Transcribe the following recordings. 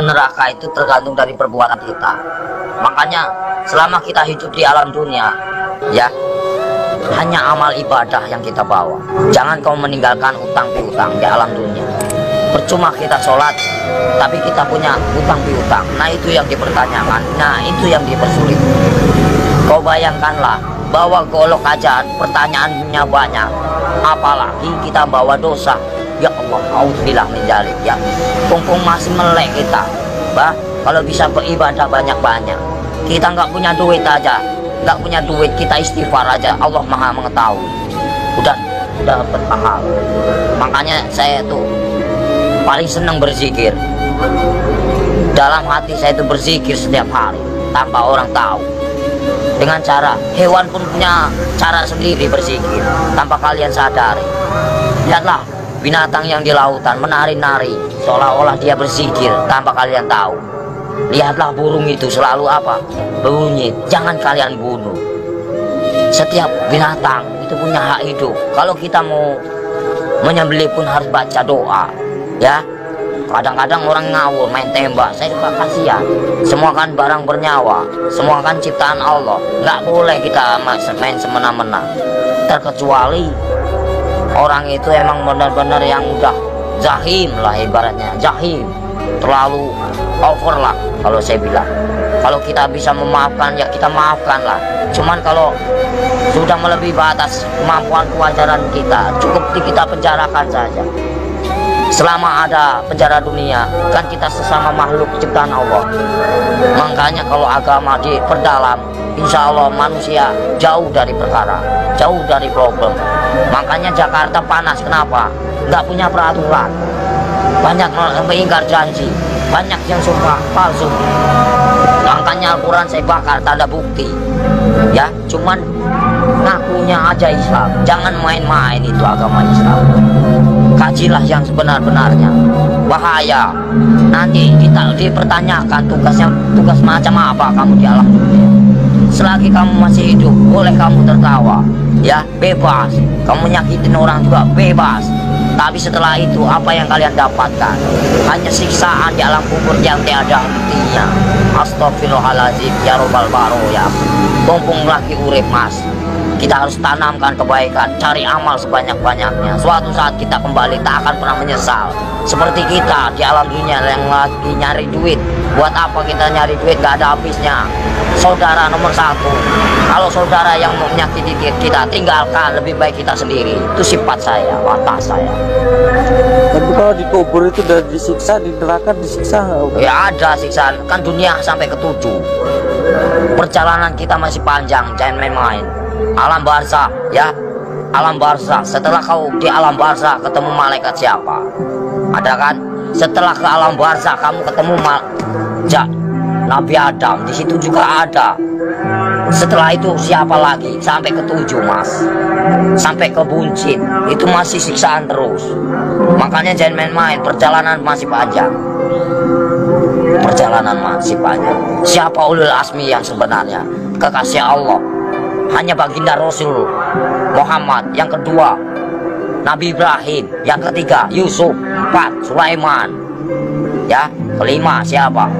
neraka itu tergantung dari perbuatan kita. Makanya selama kita hidup di alam dunia, ya, hanya amal ibadah yang kita bawa. Jangan kau meninggalkan utang piutang di alam dunia. Percuma kita sholat tapi kita punya utang piutang. Nah itu yang dipertanyakan, nah itu yang dipersulit. Kau bayangkanlah, bawa golok aja pertanyaannya banyak, apalagi kita bawa dosa. Ya Allah, auzubillah min dzalik, ya. Kumpung masih melek kita, bah. Kalau bisa beribadah banyak-banyak, kita nggak punya duit aja, nggak punya duit, kita istighfar aja, Allah Maha mengetahui, udah dapat pahala. Makanya saya tuh paling senang berzikir. Dalam hati saya itu berzikir setiap hari tanpa orang tahu. Dengan cara, hewan pun punya cara sendiri berzikir tanpa kalian sadari. Lihatlah binatang yang di lautan menari-nari seolah-olah dia berzikir tanpa kalian tahu. Lihatlah burung itu selalu apa? Berbunyi, jangan kalian bunuh. Setiap binatang itu punya hak hidup. Kalau kita mau menyembelih pun harus baca doa, ya. Kadang-kadang orang ngawur main tembak, saya juga kasihan. Semua kan barang bernyawa, semua kan ciptaan Allah. Nggak boleh kita main semena-mena. Terkecuali orang itu emang benar-benar yang udah jahim lah, ibaratnya jahim, terlalu over lah kalau saya bilang. Kalau kita bisa memaafkan ya kita maafkan lah. Cuman kalau sudah melebihi batas kemampuan kewajaran kita, cukup kita penjarakan saja. Selama ada penjara dunia, kan kita sesama makhluk ciptaan Allah. Makanya kalau agama diperdalam, insya Allah manusia jauh dari perkara, jauh dari problem. Makanya Jakarta panas, kenapa? Nggak punya peraturan, banyak mengingkar janji, banyak yang sumpah palsu. Makanya Al-Quran saya bakar, tanda bukti, ya. Cuman ngakunya aja Islam, jangan main-main itu agama Islam. Kajilah yang sebenar-benarnya, bahaya. Nanti kita dipertanyakan tugas macam apa kamu di alam dunia. Selagi kamu masih hidup, boleh kamu tertawa, ya, bebas. Kamu nyakitin orang juga bebas. Tapi setelah itu apa yang kalian dapatkan? Hanya siksaan di alam kubur yang tiada hentinya. Astagfirullahaladzim, ya robbal baroya. Mumpung lagi urip mas, kita harus tanamkan kebaikan, cari amal sebanyak-banyaknya. Suatu saat kita kembali tak akan pernah menyesal. Seperti kita di alam dunia yang lagi nyari duit. Buat apa kita nyari duit, gak ada habisnya. Saudara nomor satu, kalau saudara yang menyakiti kita, tinggalkan, lebih baik kita sendiri. Itu sifat saya, watak saya. Tapi kalau dikubur itu udah disiksa, di neraka disiksa nggak? Ya ada siksaan, kan dunia sampai ke-7. Perjalanan kita masih panjang, jangan main-main. Alam barzakh, ya, alam barzakh. Setelah kau di alam barzakh ketemu malaikat siapa? Ada kan? Setelah ke alam barzakh kamu ketemu Nabi Adam, di situ juga ada. Setelah itu siapa lagi? Sampai ke-7 mas, sampai ke buncit, itu masih siksaan terus. Makanya jangan main-main, perjalanan masih panjang. Perjalanan masih panjang. Siapa ulul asmi yang sebenarnya? Kekasih Allah, hanya baginda Rasul Muhammad. Yang kedua Nabi Ibrahim. Yang ketiga Yusuf. 4 Sulaiman. Ya, kelima siapa?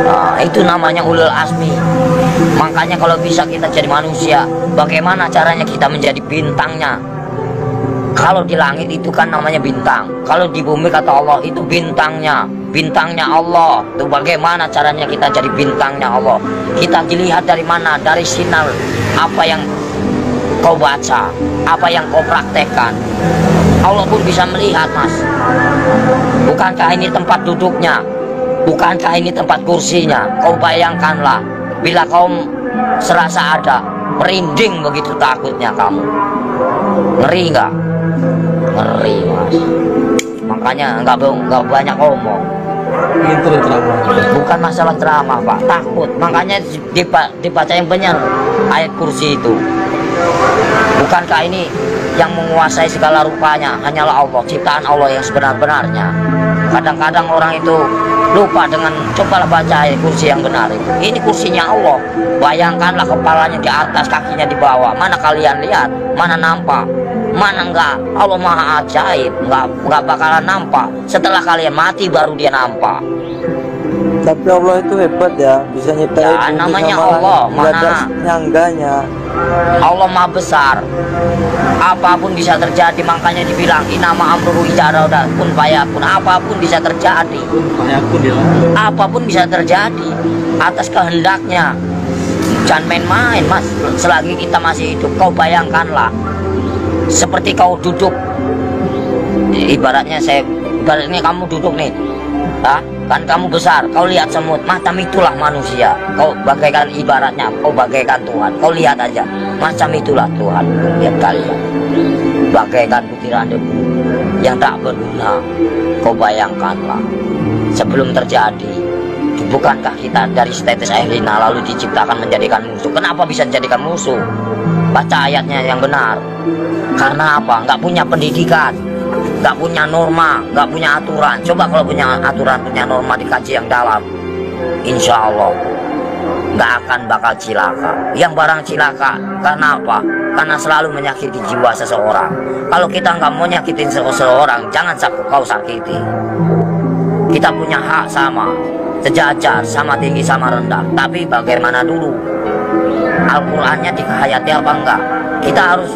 Nah, itu namanya ulul asmi. Makanya kalau bisa kita jadi manusia, bagaimana caranya kita menjadi bintangnya? Kalau di langit itu kan namanya bintang, kalau di bumi kata Allah itu bintangnya, bintangnya Allah. Itu bagaimana caranya kita jadi bintangnya Allah? Kita dilihat dari mana? Dari sinar apa yang kau baca, apa yang kau praktekkan. Allah pun bisa melihat mas. Bukankah ini tempat duduknya? Bukankah ini tempat kursinya? Kau bayangkanlah, bila kau serasa ada, merinding begitu takutnya kamu. Ngeri nggak? Ngeri mas. Makanya nggak banyak ngomong. Itu ceramah. Bukan masalah ceramah pak, takut. Makanya dibaca yang benar ayat kursi itu. Bukankah ini yang menguasai segala rupanya hanyalah Allah, ciptaan Allah yang sebenar-benarnya. Kadang-kadang orang itu lupa dengan, cobalah baca ayat kursi yang benar itu. Ini kursinya Allah. Bayangkanlah kepalanya di atas, kakinya di bawah. Mana kalian lihat? Mana nampak? Mana enggak, Allah maha ajaib, enggak bakalan nampak. Setelah kalian mati baru dia nampak. Tapi Allah itu hebat ya, bisa nyiptain Ya, bumi namanya sama Allah, langit, nggak ada mana? nyangganya. Allah maha besar, apapun bisa terjadi. Makanya dibilang inama amruhu idza arada kun fayakun. Apapun bisa terjadi, apapun bisa terjadi atas kehendaknya. Jangan main-main mas, selagi kita masih hidup. Kau bayangkanlah, seperti kau duduk, ibaratnya kamu duduk nih, kan kamu besar, kau lihat semut, macam itulah manusia. Kau bagaikan, ibaratnya kau bagaikan Tuhan. Kau lihat aja, macam itulah Tuhan. Lihat kalian, bagaikan butiran debu yang tak berguna. Kau bayangkanlah, sebelum terjadi, bukankah kita dari tetes air lina lalu diciptakan menjadikan musuh? Kenapa bisa menjadikan musuh? Baca ayatnya yang benar. Karena apa? Nggak punya pendidikan, nggak punya norma, nggak punya aturan. Coba kalau punya aturan, punya norma, dikaji yang dalam, insya Allah nggak akan bakal cilaka. Yang barang cilaka karena apa? Karena selalu menyakiti jiwa seseorang. Kalau kita nggak mau nyakitin seseorang, jangan kau sakiti. Kita punya hak sama, sejajar, sama tinggi, sama rendah. Tapi bagaimana dulu? Al-Qur'annya dihayati apa enggak? Kita harus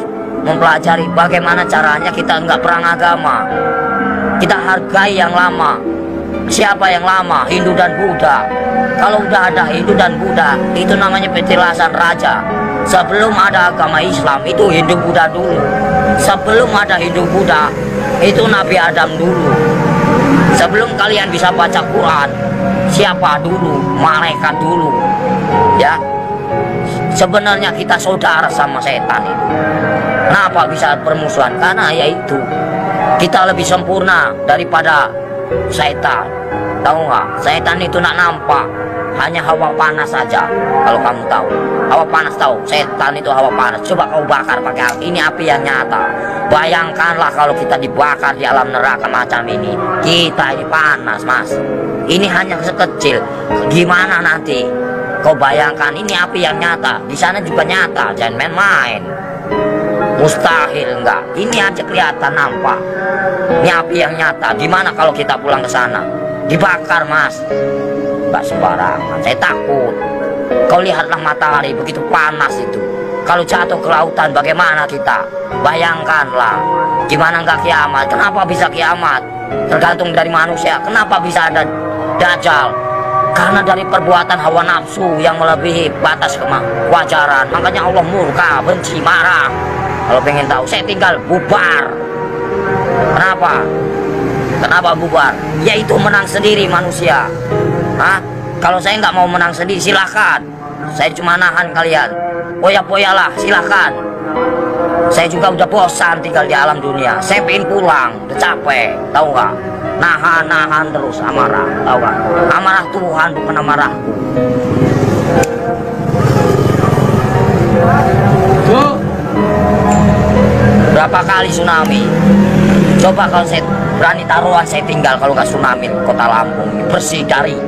mempelajari bagaimana caranya. Kita enggak perang agama, kita hargai yang lama. Siapa yang lama? Hindu dan Buddha. Kalau udah ada Hindu dan Buddha, itu namanya petilasan raja. Sebelum ada agama Islam, itu Hindu Buddha dulu. Sebelum ada Hindu Buddha, itu Nabi Adam dulu. Sebelum kalian bisa baca Quran, siapa dulu? Malaikat dulu. Ya, sebenarnya kita saudara sama setan itu. Kenapa bisa permusuhan? Karena yaitu kita lebih sempurna daripada setan. Tahu nggak? Setan itu nak nampak, hanya hawa panas saja. Kalau kamu tahu, hawa panas tahu. Setan itu hawa panas. Coba kau bakar pakai api. Ini api yang nyata. Bayangkanlah kalau kita dibakar di alam neraka macam ini. Kita ini panas, mas. Ini hanya sekecil. Gimana nanti? Kau bayangkan, ini api yang nyata. Di sana juga nyata. Jangan main-main. Mustahil enggak. Ini aja kelihatan nampak. Ini api yang nyata. Gimana kalau kita pulang ke sana? Dibakar, mas. Enggak sembarangan. Saya takut. Kau lihatlah matahari begitu panas itu. Kalau jatuh ke lautan bagaimana kita? Bayangkanlah. Gimana enggak kiamat? Kenapa bisa kiamat? Tergantung dari manusia. Kenapa bisa ada Dajjal? Karena dari perbuatan hawa nafsu yang melebihi batas kewajaran. Makanya Allah murka, benci, marah. Kalau pengen tahu, saya tinggal bubar. Kenapa? Kenapa bubar? Yaitu menang sendiri manusia. Kalau saya nggak mau menang sendiri, silahkan. Saya cuma nahan kalian. Poya-poyalah, silahkan. Saya juga udah bosan tinggal di alam dunia. Saya pengen pulang, udah capek. Tahu nggak? Nahan terus amarah. Tahu nggak? Amarah Tuhan bukan amarahku. Berapa kali tsunami? Coba kalau saya berani taruhan, saya tinggal kalau nggak tsunami kota Lampung bersih dari.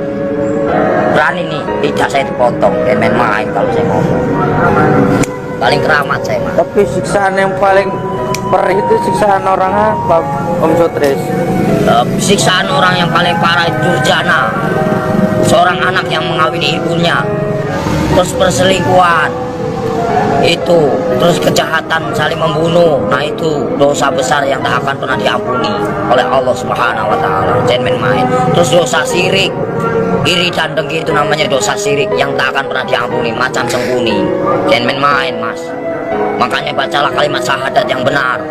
Berani nih, tidak saya dipotong. Main-main kalau saya ngomong. Paling keramat saya, mas. Tapi siksaan yang paling perih itu siksaan orang apa, Om Sotris? Siksaan orang yang paling parah itu durjana. Seorang anak yang mengawini ibunya, terus perselingkuhan, itu terus kejahatan saling membunuh. Nah itu dosa besar yang tak akan pernah diampuni oleh Allah Subhanahu wa Ta'ala. Jangan main-main. Terus dosa syirik, iri dan dengki, itu namanya dosa syirik yang tak akan pernah diampuni, macam sembunyi. Jangan main-main, mas. Makanya bacalah kalimat syahadat yang benar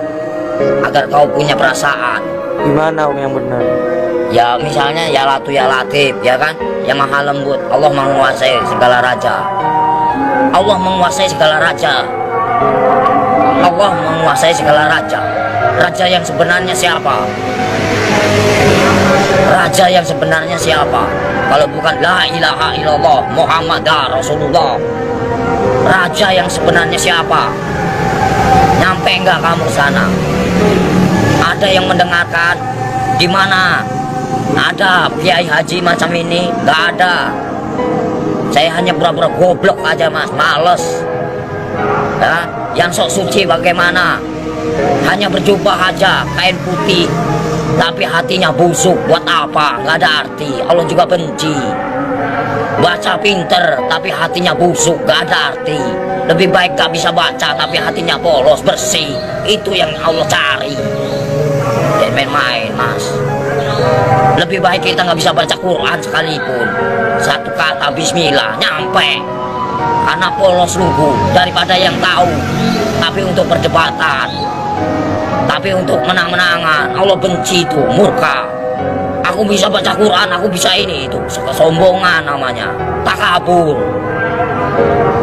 agar kau punya perasaan. Gimana Om yang benar? Ya misalnya ya Latu ya Latif, ya kan, yang maha lembut. Allah menguasai segala raja. Allah menguasai segala raja. Allah menguasai segala raja. Raja yang sebenarnya siapa? Raja yang sebenarnya siapa? Kalau bukan la ilaha illallah Muhammad Rasulullah. Raja yang sebenarnya siapa? Nyampe enggak kamu sana? Ada yang mendengarkan? Di mana ada kiai haji macam ini? Enggak ada. Saya hanya pura-pura goblok aja, mas, males. Ya, yang sok suci bagaimana? hanya berjubah aja kain putih tapi hatinya busuk, buat apa? Nggak ada arti. Allah juga benci. Baca pinter tapi hatinya busuk, nggak ada arti. Lebih baik gak bisa baca tapi hatinya polos, bersih. Itu yang Allah cari. Dan main-main, mas. Lebih baik kita nggak bisa baca Quran sekalipun, satu kata Bismillah nyampe, karena polos lugu, daripada yang tahu tapi untuk perdebatan, tapi untuk menang-menangan. Allah benci itu, murka. Aku bisa baca Quran, aku bisa ini, itu kesombongan namanya, takabur.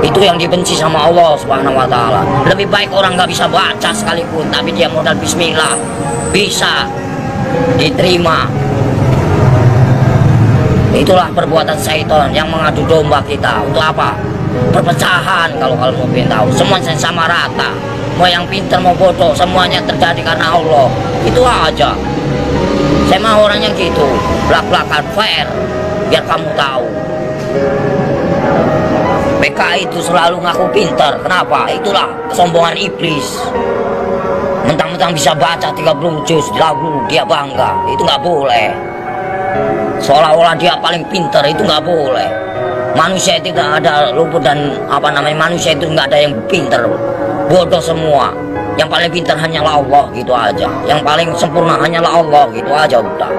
Itu yang dibenci sama Allah Subhanahu wa Ta'ala. Lebih baik orang nggak bisa baca sekalipun tapi dia modal Bismillah bisa diterima. Itulah perbuatan syaitan yang mengadu domba kita. Untuk apa? Perpecahan. Kalau mau pengen tahu, semuanya sama rata, mau yang pintar mau bodoh, semuanya terjadi karena Allah. Itu aja. Saya mau orangnya gitu, belak-belakan fair, biar kamu tahu. PKI itu selalu ngaku pintar. Kenapa? Itulah kesombongan iblis. Mentang-mentang bisa baca 30 juz lagu dia bangga. Itu nggak boleh. Seolah-olah dia paling pintar, itu nggak boleh. Manusia itu tidak ada luput, dan manusia itu nggak ada yang pintar, bodoh semua. Yang paling pintar hanyalah Allah, gitu aja. Yang paling sempurna hanyalah Allah, gitu aja udah.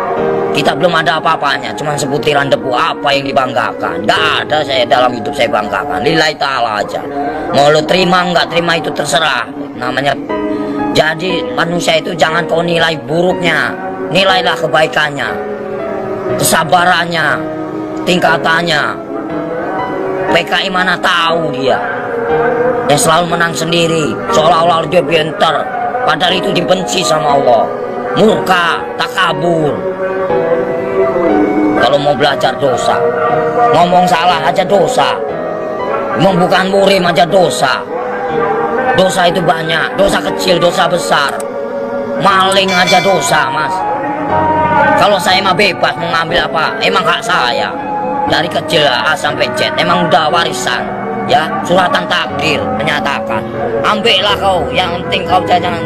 Kita belum ada apa-apanya, cuma sebutiran debu. Apa yang dibanggakan? Nggak ada saya dalam hidup saya banggakan. Lillahi ta'ala aja. Mau lo terima nggak terima itu terserah. Namanya. Jadi manusia itu jangan kau nilai buruknya, nilailah kebaikannya, kesabarannya, tingkatannya. PKI mana tahu dia yang selalu menang sendiri, seolah-olah dia pintar, padahal itu dibenci sama Allah. Murka, takabur. Kalau mau belajar dosa, ngomong salah aja dosa, bukan murim aja dosa. Dosa itu banyak, dosa kecil, dosa besar. Maling aja dosa, mas. Kalau saya mah bebas mengambil apa, emang hak saya. Dari kecil A sampai Z, emang udah warisan. Ya, suratan takdir menyatakan. Ambillah kau, yang penting kau jangan